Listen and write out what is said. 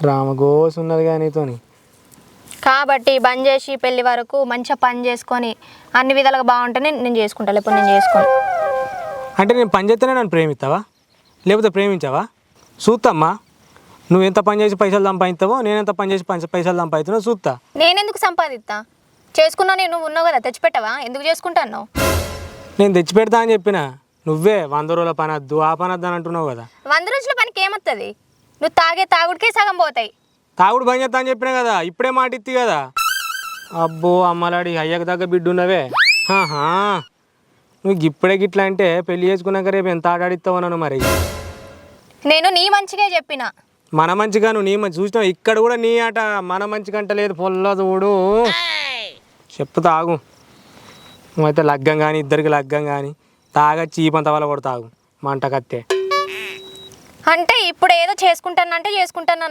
రామగోస్ ఉన్నది కానీ నీతోని. కాబట్టి బంద్ చేసి పెళ్లి వరకు మంచిగా పని చేసుకొని అన్ని విధాలుగా బాగుంటేనే నేను చేసుకుంటా, లేకపోతే నేను చేసుకోను. అంటే నేను పని చేస్తేనే నన్ను ప్రేమిస్తావా లేకపోతే ప్రేమించావా? చూస్తామ్మా, నువ్వు ఎంత పని చేసి పైసలు సంపాదిస్తావో నేను ఎంత పని చేసి పైసలు సంపాదిస్తున్నావు చూస్తా. నేనెందుకు సంపాదిస్తా? చేసుకున్నా నేను ఉన్నావు కదా, తెచ్చిపెట్టవా? ఎందుకు చేసుకుంటాను? నేను తెచ్చి పెడతా అని చెప్పిన, నువ్వే 100 రోజుల పని వద్దు ఆ పని వద్దు అని అంటున్నావు కదా. 100 రోజుల పనికి ఏమొస్తుంది? నువ్వు తాగే తాగుడికే సగం పోతాయి. తాగుడు బంద్ చేస్తా అని చెప్పిన కదా, ఇప్పుడే మాట ఇత్తి కదా. అబ్బో అమ్మలాడి అయ్యకు దగ్గర బిడ్డ ఉన్నవే. నువ్వు ఇప్పుడే గిట్లా అంటే పెళ్లి చేసుకున్నాక రేపు ఎంత ఆడాడిస్తావు నన్ను మరి. నేను నీ మంచిగా చెప్పిన. మన మంచిగా నువ్వు నీ మంచి చూసినావు, ఇక్కడ కూడా నీ ఆట మన మంచి కంట లేదు. పొల్ల చూడు చెప్పు తాగు. నువ్వైతే లగ్గం కానీ ఇద్దరికి లగ్గం కానీ తాగా చీపంత వల్ల కూడా తాగు మంట కత్తే. అంటే ఇప్పుడు ఏదో చేసుకుంటానంటే చేసుకుంటాను